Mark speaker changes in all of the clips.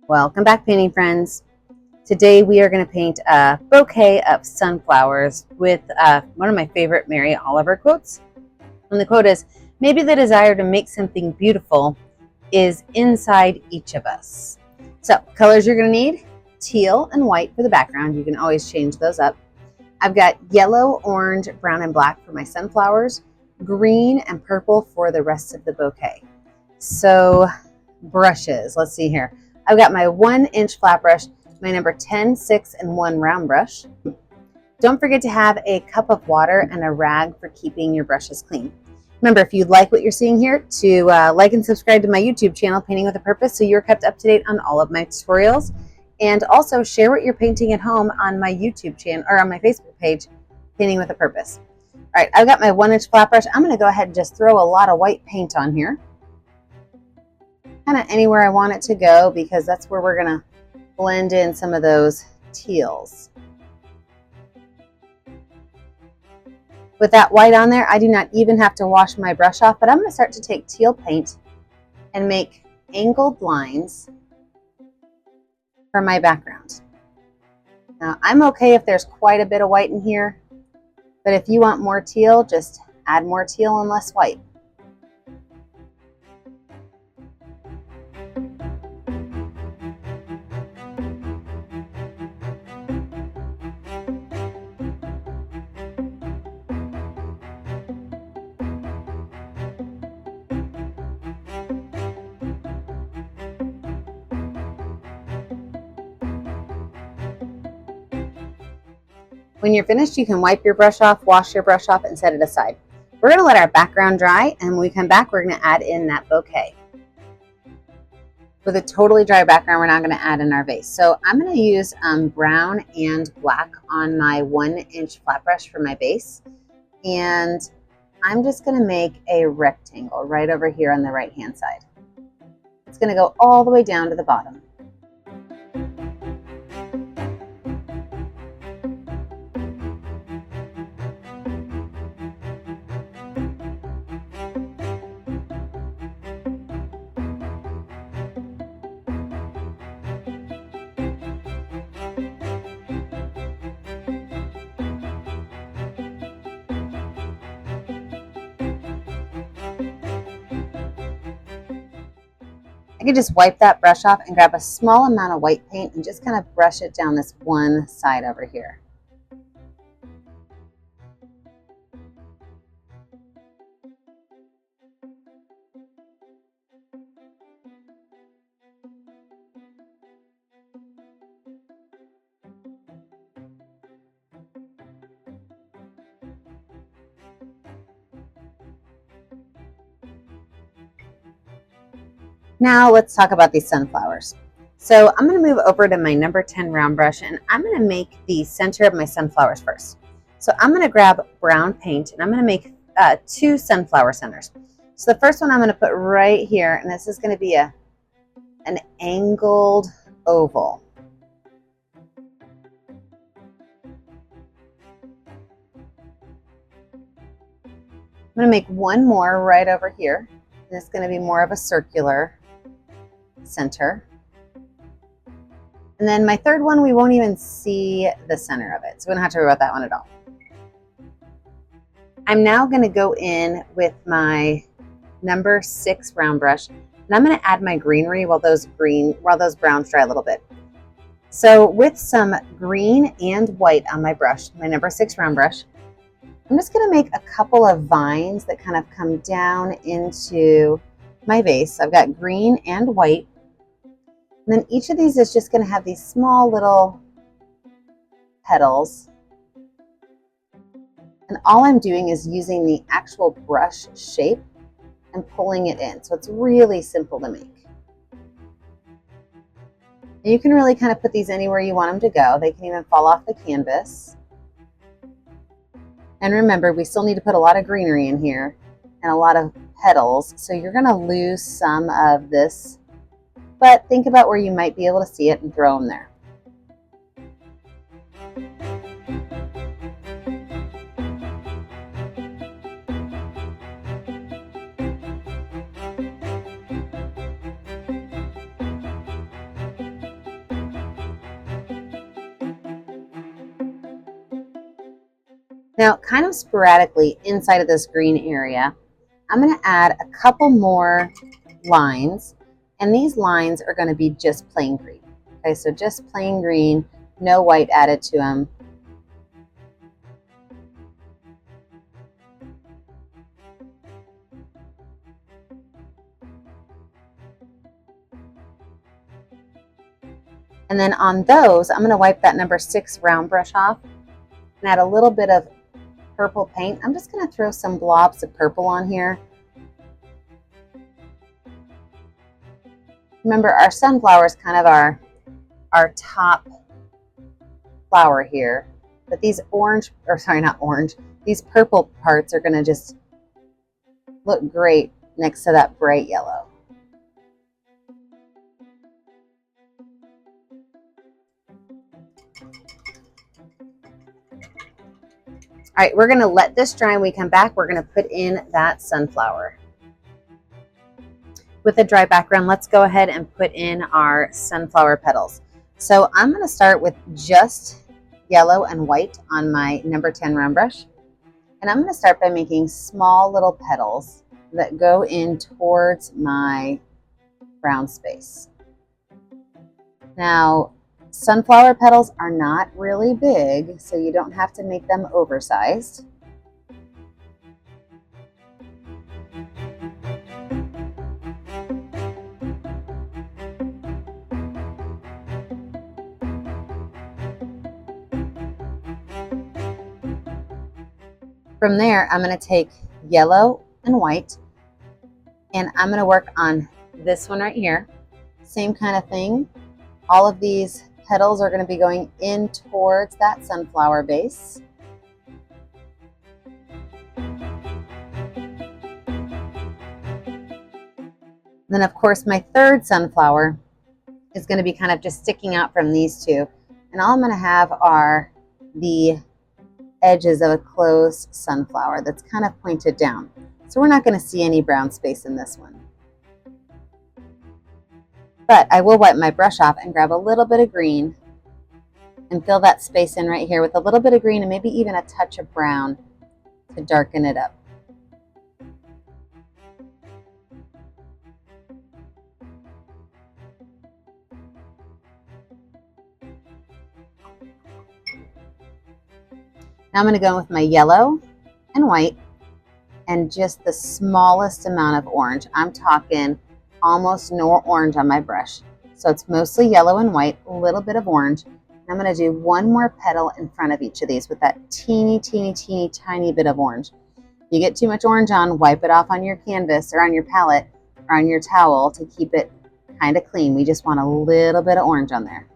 Speaker 1: Welcome back, painting friends. Today we are going to paint a bouquet of sunflowers with one of my favorite Mary Oliver quotes. And the quote is, "Maybe the desire to make something beautiful is inside each of us." So, colors you're going to need: teal and white for the background. You can always change those up. I've got yellow, orange, brown, and black for my sunflowers, green and purple for the rest of the bouquet. So, brushes, let's see here. I've got my 1-inch flat brush, my number 10, 6, and 1 round brush. Don't forget to have a cup of water and a rag for keeping your brushes clean. Remember, if you like what you're seeing here, to like and subscribe to my YouTube channel, Painting with a Purpose, so you're kept up to date on all of my tutorials. And also share what you're painting at home on my YouTube channel or on my Facebook page, Painting with a Purpose. All right, I've got my 1-inch flat brush. I'm going to go ahead and just throw a lot of white paint on here. Kind of anywhere I want it to go, because that's where we're going to blend in some of those teals. With that white on there, I do not even have to wash my brush off, but I'm going to start to take teal paint and make angled lines for my background. Now, I'm okay if there's quite a bit of white in here, but if you want more teal, just add more teal and less white. When you're finished, you can wipe your brush off, wash your brush off, and set it aside. We're going to let our background dry, and when we come back, we're going to add in that bouquet. With a totally dry background, we're not going to add in our vase. So I'm going to use brown and black on my 1-inch flat brush for my base. And I'm just going to make a rectangle right over here on the right-hand side. It's going to go all the way down to the bottom. I could just wipe that brush off and grab a small amount of white paint and just kind of brush it down this one side over here. Now let's talk about these sunflowers. So I'm going to move over to my number 10 round brush, and I'm going to make the center of my sunflowers first. So I'm going to grab brown paint, and I'm going to make 2 sunflower centers. So the first one I'm going to put right here, and this is going to be an angled oval. I'm going to make one more right over here, and it's going to be more of a circular center. And then my third one, we won't even see the center of it, so we don't have to worry about that one at all. I'm now going to go in with my number 6 round brush, and I'm going to add my greenery while those browns dry a little bit. So with some green and white on my brush, my number 6 round brush, I'm just going to make a couple of vines that kind of come down into my vase. I've got green and white. And then each of these is just going to have these small little petals. And all I'm doing is using the actual brush shape and pulling it in. So it's really simple to make. And you can really kind of put these anywhere you want them to go. They can even fall off the canvas. And remember, we still need to put a lot of greenery in here and a lot of petals. So you're going to lose some of this, but think about where you might be able to see it and throw them there. Now, kind of sporadically inside of this green area, I'm going to add a couple more lines, and these lines are going to be just plain green. Okay, so just plain green, no white added to them. And then on those, I'm going to wipe that number 6 round brush off and add a little bit of purple paint. I'm just going to throw some blobs of purple on here. Remember, our sunflower is kind of our top flower here, but these orange, or sorry, not orange, these purple parts are going to just look great next to that bright yellow. All right, we're going to let this dry. When we come back, we're going to put in that sunflower. With a dry background, let's go ahead and put in our sunflower petals. So I'm going to start with just yellow and white on my number 10 round brush. And I'm going to start by making small little petals that go in towards my brown space. Now, sunflower petals are not really big, so you don't have to make them oversized. From there, I'm going to take yellow and white, and I'm going to work on this one right here. Same kind of thing. All of these petals are going to be going in towards that sunflower base. Then, of course, my third sunflower is going to be kind of just sticking out from these two. And all I'm going to have are the edges of a closed sunflower that's kind of pointed down. So we're not going to see any brown space in this one. But I will wipe my brush off and grab a little bit of green and fill that space in right here with a little bit of green and maybe even a touch of brown to darken it up. Now I'm going to go in with my yellow and white and just the smallest amount of orange. I'm talking almost no orange on my brush. So it's mostly yellow and white, a little bit of orange. And I'm going to do one more petal in front of each of these with that teeny tiny bit of orange. If you get too much orange on, wipe it off on your canvas or on your palette or on your towel to keep it kind of clean. We just want a little bit of orange on there.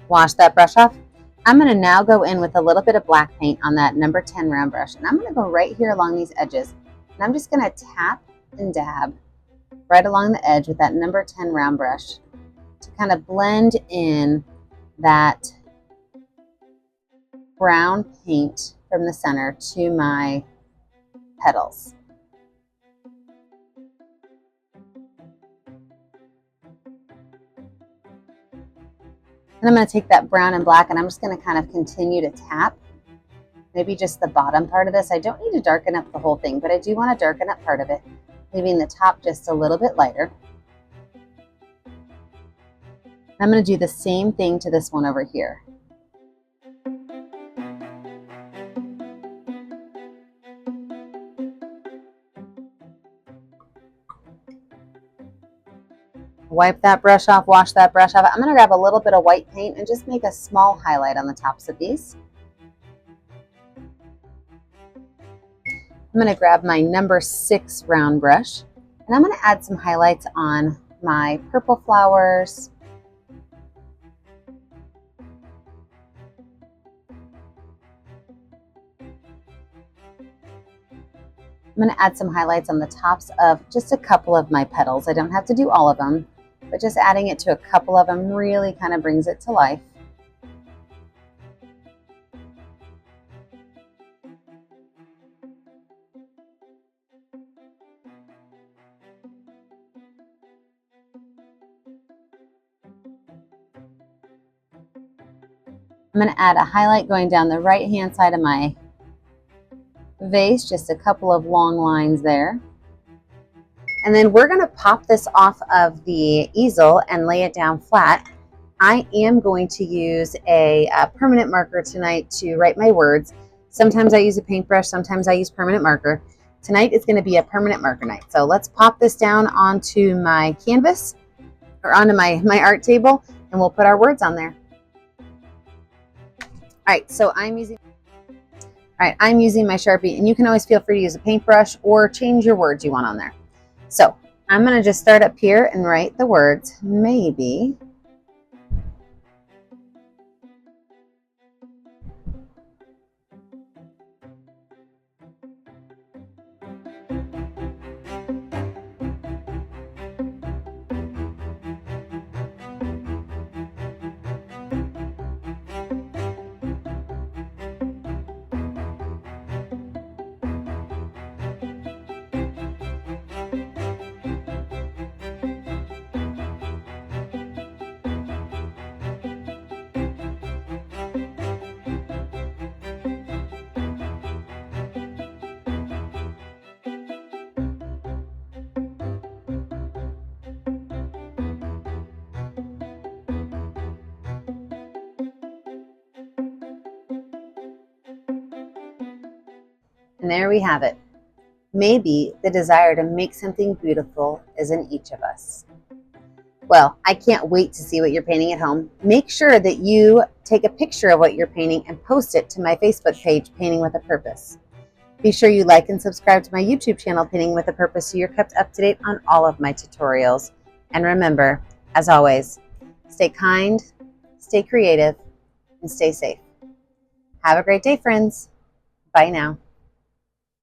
Speaker 1: Wash that brush off. I'm going to now go in with a little bit of black paint on that number 10 round brush, and I'm going to go right here along these edges, and I'm just going to tap and dab right along the edge with that number 10 round brush to kind of blend in that brown paint from the center to my petals. And I'm going to take that brown and black and I'm just going to kind of continue to tap maybe just the bottom part of this. I don't need to darken up the whole thing, but I do want to darken up part of it, leaving the top just a little bit lighter. I'm going to do the same thing to this one over here. Wipe that brush off, wash that brush off. I'm going to grab a little bit of white paint and just make a small highlight on the tops of these. I'm going to grab my number 6 round brush and I'm going to add some highlights on my purple flowers. I'm going to add some highlights on the tops of just a couple of my petals. I don't have to do all of them, but just adding it to a couple of them really kind of brings it to life. I'm going to add a highlight going down the right hand side of my vase, just a couple of long lines there. And then we're going to pop this off of the easel and lay it down flat. I am going to use a permanent marker tonight to write my words. Sometimes I use a paintbrush, sometimes I use permanent marker. Tonight is going to be a permanent marker night. So let's pop this down onto my canvas or onto my art table, and we'll put our words on there. All right, so I'm using my Sharpie, and you can always feel free to use a paintbrush or change your words you want on there. So I'm going to just start up here and write the words, maybe. And there we have it. Maybe the desire to make something beautiful is in each of us. Well, I can't wait to see what you're painting at home. Make sure that you take a picture of what you're painting and post it to my Facebook page, Painting with a Purpose. Be sure you like and subscribe to my YouTube channel, Painting with a Purpose, so you're kept up to date on all of my tutorials. And remember, as always, stay kind, stay creative, and stay safe. Have a great day, friends. Bye now.